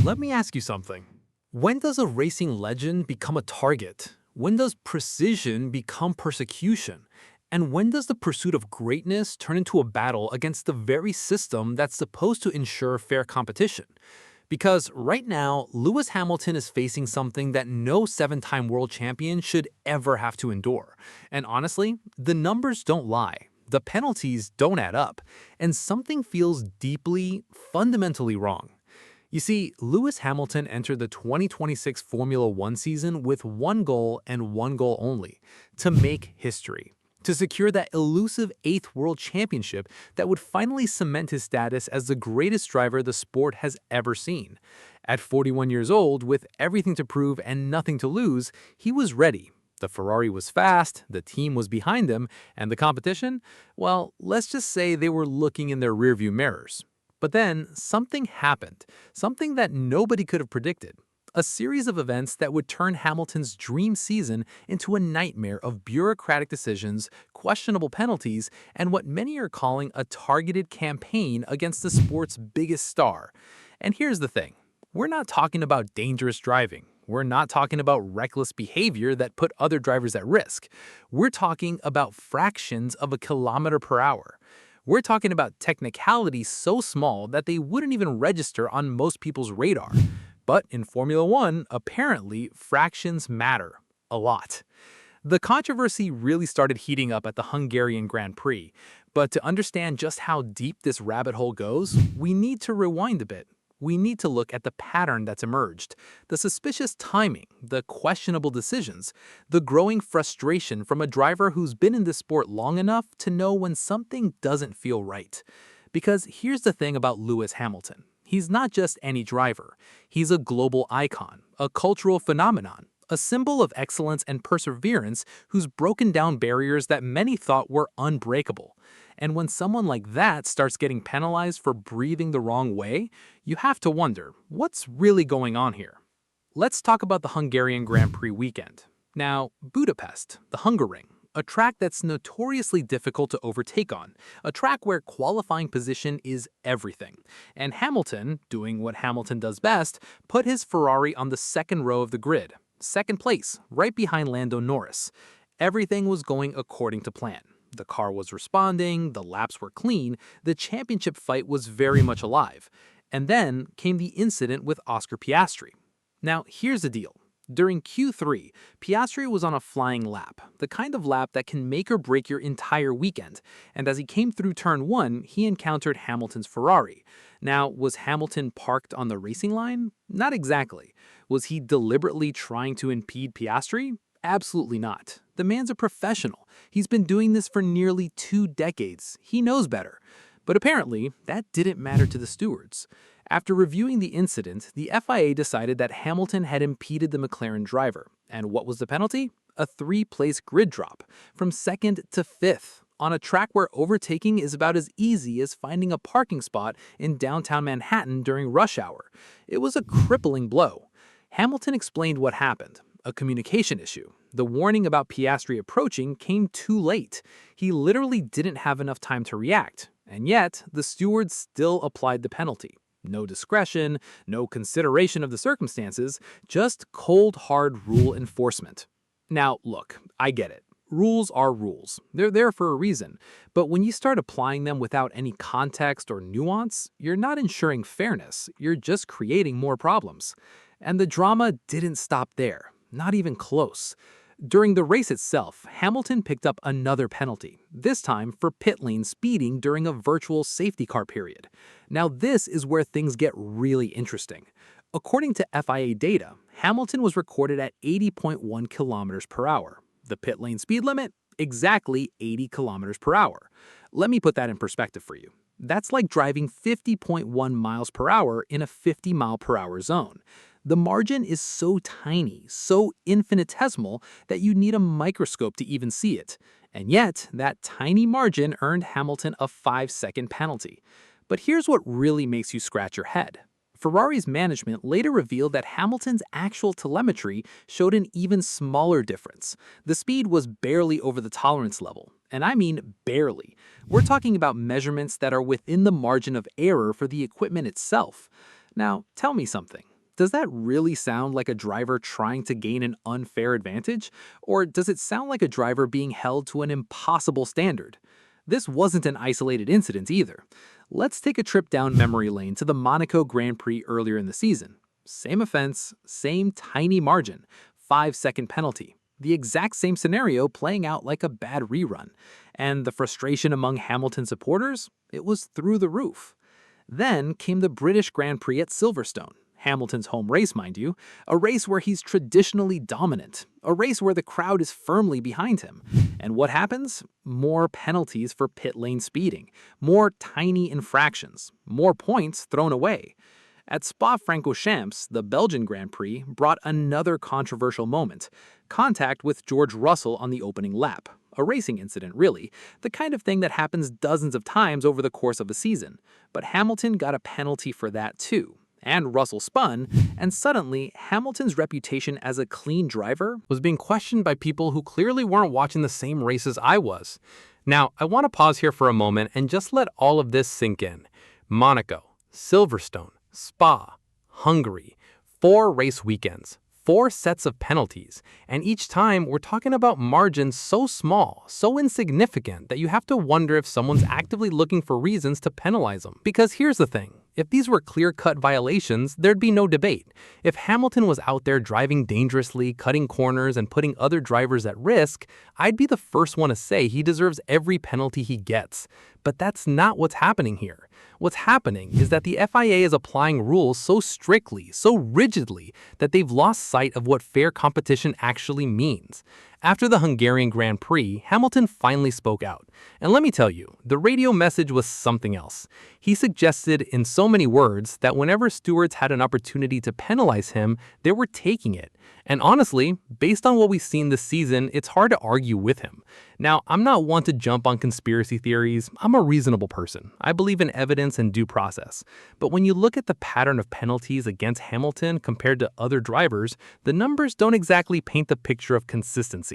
Let me ask you something. When does a racing legend become a target? When does precision become persecution? And when does the pursuit of greatness turn into a battle against the very system that's supposed to ensure fair competition? Because right now, Lewis Hamilton is facing something that no seven-time world champion should ever have to endure. And honestly, the numbers don't lie. The penalties don't add up. And something feels deeply, fundamentally wrong. You see, Lewis Hamilton entered the 2026 Formula One season with one goal and one goal only: to make history. To secure that elusive eighth world championship that would finally cement his status as the greatest driver the sport has ever seen. At 41 years old, with everything to prove and nothing to lose, he was ready. The Ferrari was fast, the team was behind him, and the competition? Well, let's just say they were looking in their rearview mirrors. But then, something happened, something that nobody could have predicted. A series of events that would turn Hamilton's dream season into a nightmare of bureaucratic decisions, questionable penalties, and what many are calling a targeted campaign against the sport's biggest star. And here's the thing. We're not talking about dangerous driving. We're not talking about reckless behavior that put other drivers at risk. We're talking about fractions of a kilometer per hour. We're talking about technicalities so small that they wouldn't even register on most people's radar. But in Formula One, apparently, fractions matter a lot. The controversy really started heating up at the Hungarian Grand Prix. But to understand just how deep this rabbit hole goes, we need to rewind a bit. We need to look at the pattern that's emerged, the suspicious timing, the questionable decisions, the growing frustration from a driver who's been in this sport long enough to know when something doesn't feel right. Because here's the thing about Lewis Hamilton. He's not just any driver. He's a global icon, a cultural phenomenon, a symbol of excellence and perseverance who's broken down barriers that many thought were unbreakable. And when someone like that starts getting penalized for breathing the wrong way, you have to wonder, what's really going on here? Let's talk about the Hungarian Grand Prix weekend. Now, Budapest, the Hungaroring, a track that's notoriously difficult to overtake on, a track where qualifying position is everything. And Hamilton, doing what Hamilton does best, put his Ferrari on the second row of the grid, second place, right behind Lando Norris. Everything was going according to plan. The car was responding, the laps were clean, the championship fight was very much alive. And then came the incident with Oscar Piastri. Now, here's the deal. During Q3, Piastri was on a flying lap, the kind of lap that can make or break your entire weekend, and as he came through turn 1, he encountered Hamilton's Ferrari. Now, was Hamilton parked on the racing line? Not exactly. Was he deliberately trying to impede Piastri? Absolutely not. The man's a professional. He's been doing this for nearly 2 decades. He knows better. But apparently, that didn't matter to the stewards. After reviewing the incident, the FIA decided that Hamilton had impeded the McLaren driver. And what was the penalty? A 3-place grid drop, from 2nd to 5th, on a track where overtaking is about as easy as finding a parking spot in downtown Manhattan during rush hour. It was a crippling blow. Hamilton explained what happened. A communication issue. The warning about Piastri approaching came too late. He literally didn't have enough time to react. And yet, the stewards still applied the penalty. No discretion, no consideration of the circumstances, just cold, hard rule enforcement. Now, look, I get it. Rules are rules. They're there for a reason. But when you start applying them without any context or nuance, you're not ensuring fairness. You're just creating more problems. And the drama didn't stop there. Not even close. During the race itself, Hamilton picked up another penalty, this time for pit lane speeding during a virtual safety car period. Now this is where things get really interesting. According to FIA data, Hamilton was recorded at 80.1 kilometers per hour. The pit lane speed limit? Exactly 80 kilometers per hour. Let me put that in perspective for you. That's like driving 50.1 miles per hour in a 50 mile per hour zone. The margin is so tiny, so infinitesimal, that you need a microscope to even see it. And yet, that tiny margin earned Hamilton a 5-second penalty. But here's what really makes you scratch your head. Ferrari's management later revealed that Hamilton's actual telemetry showed an even smaller difference. The speed was barely over the tolerance level. And I mean barely. We're talking about measurements that are within the margin of error for the equipment itself. Now, tell me something. Does that really sound like a driver trying to gain an unfair advantage? Or does it sound like a driver being held to an impossible standard? This wasn't an isolated incident either. Let's take a trip down memory lane to the Monaco Grand Prix earlier in the season. Same offense, same tiny margin, 5-second penalty. The exact same scenario playing out like a bad rerun. And the frustration among Hamilton supporters? It was through the roof. Then came the British Grand Prix at Silverstone, Hamilton's home race, mind you, a race where he's traditionally dominant, a race where the crowd is firmly behind him. And what happens? More penalties for pit lane speeding, more tiny infractions, more points thrown away. At Spa-Francorchamps, the Belgian Grand Prix brought another controversial moment, contact with George Russell on the opening lap. A racing incident, really, the kind of thing that happens dozens of times over the course of a season. But Hamilton got a penalty for that too. And Russell spun, and suddenly Hamilton's reputation as a clean driver was being questioned by people who clearly weren't watching the same race as I was. Now, I want to pause here for a moment and just let all of this sink in. Monaco, Silverstone, Spa, Hungary, 4 race weekends, 4 sets of penalties, and each time we're talking about margins so small, so insignificant that you have to wonder if someone's actively looking for reasons to penalize them. Because here's the thing. If these were clear-cut violations, there'd be no debate. If Hamilton was out there driving dangerously, cutting corners, and putting other drivers at risk, I'd be the first one to say he deserves every penalty he gets. But that's not what's happening here. What's happening is that the FIA is applying rules so strictly, so rigidly, that they've lost sight of what fair competition actually means. After the Hungarian Grand Prix, Hamilton finally spoke out. And let me tell you, the radio message was something else. He suggested in so many words that whenever stewards had an opportunity to penalize him, they were taking it. And honestly, based on what we've seen this season, it's hard to argue with him. Now, I'm not one to jump on conspiracy theories. I'm a reasonable person. I believe in evidence and due process. But when you look at the pattern of penalties against Hamilton compared to other drivers, the numbers don't exactly paint the picture of consistency.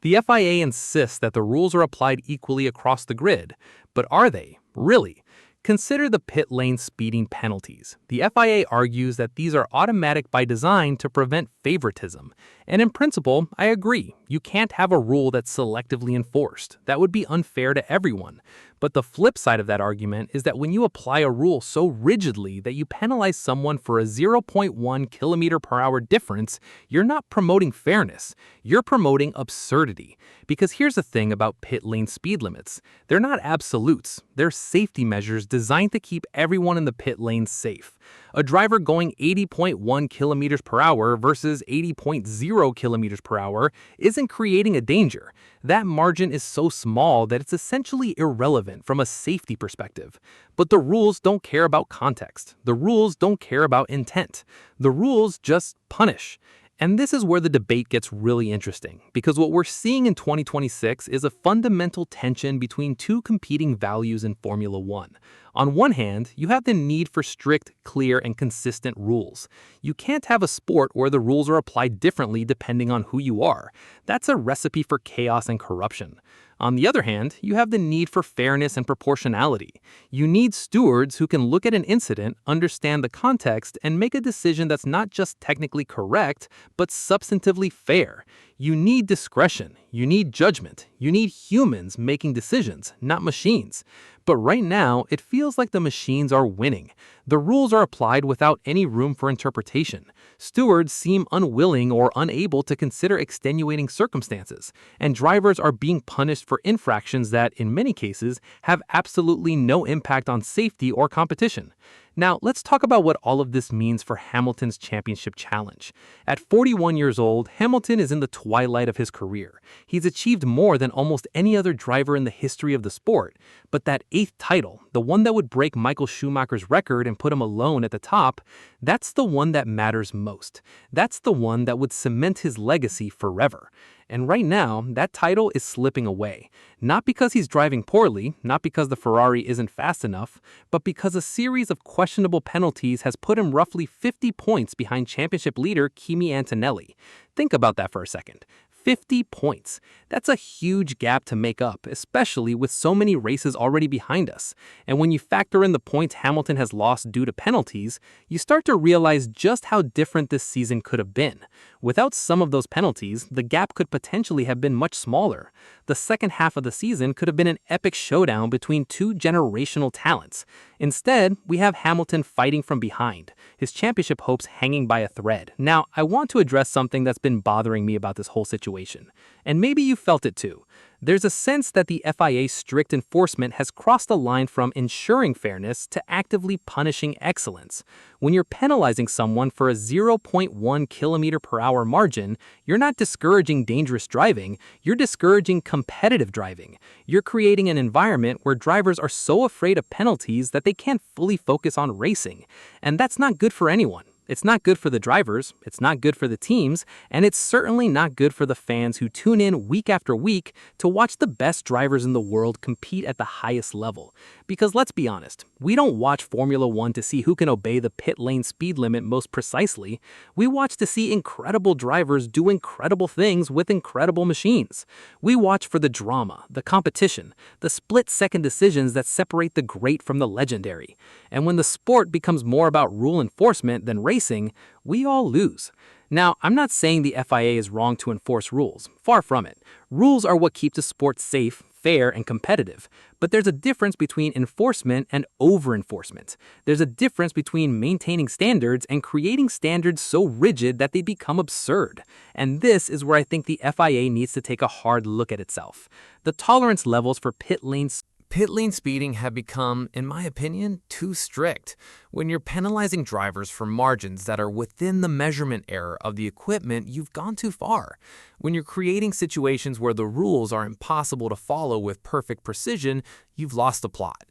The FIA insists that the rules are applied equally across the grid. But are they? Really? Consider the pit lane speeding penalties. The FIA argues that these are automatic by design to prevent favoritism. And in principle, I agree. You can't have a rule that's selectively enforced. That would be unfair to everyone. But the flip side of that argument is that when you apply a rule so rigidly that you penalize someone for a 0.1 km/h difference, you're not promoting fairness. You're promoting absurdity. Because here's the thing about pit lane speed limits. They're not absolutes. They're safety measures designed to keep everyone in the pit lane safe. A driver going 80.1 km/h versus 80.0 km/h isn't creating a danger. That margin is so small that it's essentially irrelevant from a safety perspective. But the rules don't care about context. The rules don't care about intent. The rules just punish. And this is where the debate gets really interesting, because what we're seeing in 2026 is a fundamental tension between two competing values in Formula One. On one hand, you have the need for strict, clear, and consistent rules. You can't have a sport where the rules are applied differently depending on who you are. That's a recipe for chaos and corruption. On the other hand, you have the need for fairness and proportionality. You need stewards who can look at an incident, understand the context, and make a decision that's not just technically correct, but substantively fair. You need discretion. You need judgment. You need humans making decisions, not machines. But right now, it feels like the machines are winning. The rules are applied without any room for interpretation. Stewards seem unwilling or unable to consider extenuating circumstances, and drivers are being punished for infractions that, in many cases, have absolutely no impact on safety or competition. Now, let's talk about what all of this means for Hamilton's championship challenge. At 41 years old, Hamilton is in the twilight of his career. He's achieved more than almost any other driver in the history of the sport. But that 8th title, the one that would break Michael Schumacher's record and put him alone at the top, that's the one that matters most. That's the one that would cement his legacy forever. And right now, that title is slipping away. Not because he's driving poorly, not because the Ferrari isn't fast enough, but because a series of questionable penalties has put him roughly 50 points behind championship leader Kimi Antonelli. Think about that for a second. 50 points. That's a huge gap to make up, especially with so many races already behind us. And when you factor in the points Hamilton has lost due to penalties, you start to realize just how different this season could have been. Without some of those penalties, the gap could potentially have been much smaller. The second half of the season could have been an epic showdown between two generational talents. Instead, we have Hamilton fighting from behind, his championship hopes hanging by a thread. Now, I want to address something that's been bothering me about this whole situation. And maybe you felt it too. There's a sense that the FIA's strict enforcement has crossed the line from ensuring fairness to actively punishing excellence. When you're penalizing someone for a 0.1 km/h margin, you're not discouraging dangerous driving, you're discouraging competitive driving. You're creating an environment where drivers are so afraid of penalties that they can't fully focus on racing. And that's not good for anyone. It's not good for the drivers, it's not good for the teams, and it's certainly not good for the fans who tune in week after week to watch the best drivers in the world compete at the highest level. Because let's be honest, we don't watch Formula One to see who can obey the pit lane speed limit most precisely. We watch to see incredible drivers do incredible things with incredible machines. We watch for the drama, the competition, the split-second decisions that separate the great from the legendary. And when the sport becomes more about rule enforcement than racing, we all lose. Now, I'm not saying the FIA is wrong to enforce rules. Far from it. Rules are what keep the sport safe, fair, and competitive. But there's a difference between enforcement and over-enforcement. There's a difference between maintaining standards and creating standards so rigid that they become absurd. And this is where I think the FIA needs to take a hard look at itself. The tolerance levels for pit lane speeding have become, in my opinion, too strict. When you're penalizing drivers for margins that are within the measurement error of the equipment, you've gone too far. When you're creating situations where the rules are impossible to follow with perfect precision, you've lost the plot.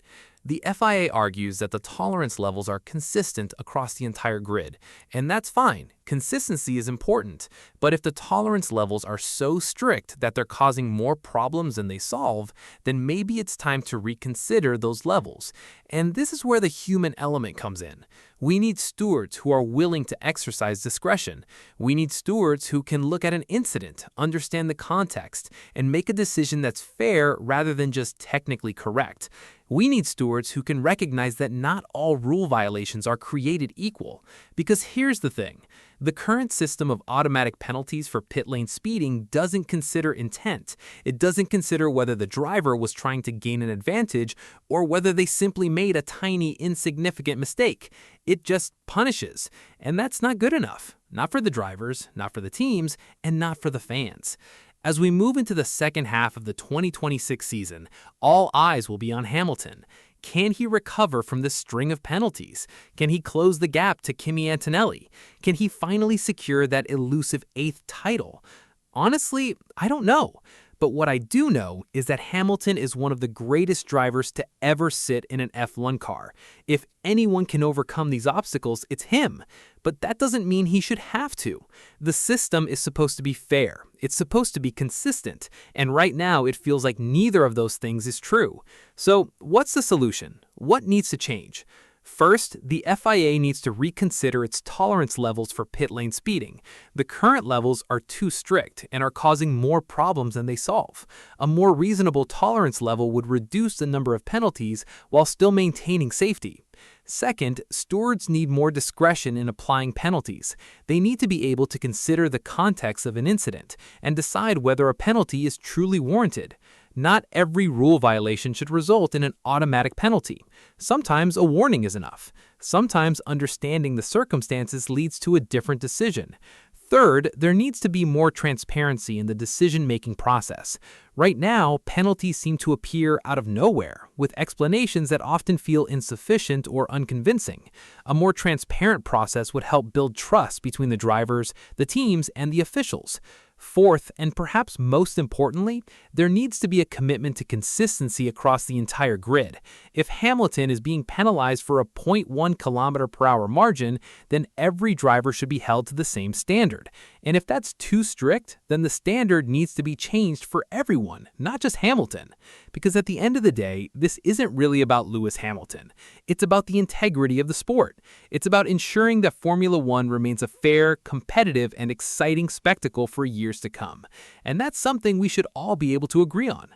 The FIA argues that the tolerance levels are consistent across the entire grid, and that's fine. Consistency is important, but if the tolerance levels are so strict that they're causing more problems than they solve, then maybe it's time to reconsider those levels. And this is where the human element comes in. We need stewards who are willing to exercise discretion. We need stewards who can look at an incident, understand the context, and make a decision that's fair rather than just technically correct. We need stewards who can recognize that not all rule violations are created equal. Because here's the thing. The current system of automatic penalties for pit lane speeding doesn't consider intent. It doesn't consider whether the driver was trying to gain an advantage or whether they simply made a tiny, insignificant mistake. It just punishes. And that's not good enough. Not for the drivers, not for the teams, and not for the fans. As we move into the second half of the 2026 season, all eyes will be on Hamilton. Can he recover from this string of penalties? Can he close the gap to Kimi Antonelli? Can he finally secure that elusive 8th title? Honestly, I don't know. But what I do know is that Hamilton is one of the greatest drivers to ever sit in an F1 car. If anyone can overcome these obstacles, it's him. But that doesn't mean he should have to. The system is supposed to be fair. It's supposed to be consistent. And right now, it feels like neither of those things is true. So what's the solution? What needs to change? First, the FIA needs to reconsider its tolerance levels for pit lane speeding. The current levels are too strict and are causing more problems than they solve. A more reasonable tolerance level would reduce the number of penalties while still maintaining safety. Second, stewards need more discretion in applying penalties. They need to be able to consider the context of an incident and decide whether a penalty is truly warranted. Not every rule violation should result in an automatic penalty. Sometimes a warning is enough. Sometimes understanding the circumstances leads to a different decision. Third, there needs to be more transparency in the decision-making process. Right now, penalties seem to appear out of nowhere, with explanations that often feel insufficient or unconvincing. A more transparent process would help build trust between the drivers, the teams, and the officials. Fourth, and perhaps most importantly, there needs to be a commitment to consistency across the entire grid. If Hamilton is being penalized for a 0.1 km/h margin, then every driver should be held to the same standard. And if that's too strict, then the standard needs to be changed for everyone, not just Hamilton. Because at the end of the day, this isn't really about Lewis Hamilton. It's about the integrity of the sport. It's about ensuring that Formula One remains a fair, competitive, and exciting spectacle for years years to come. And that's something we should all be able to agree on.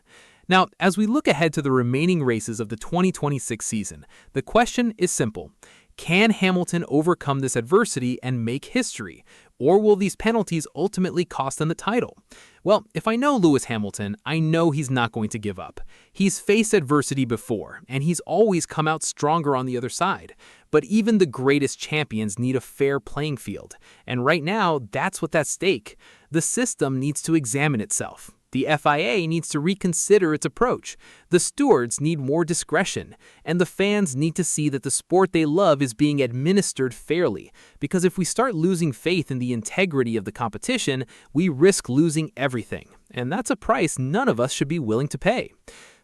Now, as we look ahead to the remaining races of the 2026 season, the question is simple. Can Hamilton overcome this adversity and make history? Or will these penalties ultimately cost him the title? Well, if I know Lewis Hamilton, I know he's not going to give up. He's faced adversity before, and he's always come out stronger on the other side. But even the greatest champions need a fair playing field. And right now, that's what's at stake. The system needs to examine itself. The FIA needs to reconsider its approach. The stewards need more discretion. And the fans need to see that the sport they love is being administered fairly. Because if we start losing faith in the integrity of the competition, we risk losing everything. And that's a price none of us should be willing to pay.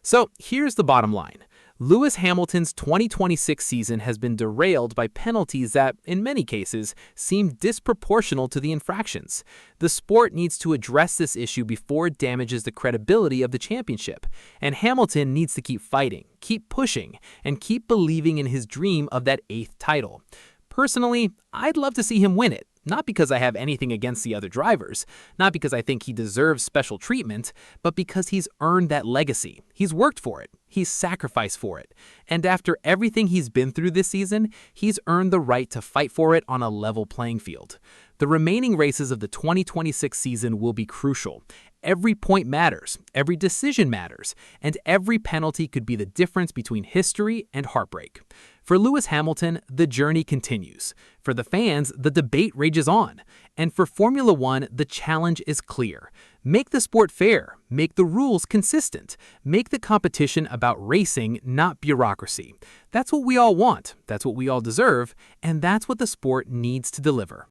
So here's the bottom line. Lewis Hamilton's 2026 season has been derailed by penalties that, in many cases, seem disproportional to the infractions. The sport needs to address this issue before it damages the credibility of the championship, and Hamilton needs to keep fighting, keep pushing, and keep believing in his dream of that 8th title. Personally, I'd love to see him win it. Not because I have anything against the other drivers, not because I think he deserves special treatment, but because he's earned that legacy. He's worked for it. He's sacrificed for it. And after everything he's been through this season, he's earned the right to fight for it on a level playing field. The remaining races of the 2026 season will be crucial. Every point matters, every decision matters, and every penalty could be the difference between history and heartbreak. For Lewis Hamilton, the journey continues. For the fans, the debate rages on. And for Formula One, the challenge is clear. Make the sport fair. Make the rules consistent. Make the competition about racing, not bureaucracy. That's what we all want. That's what we all deserve. And that's what the sport needs to deliver.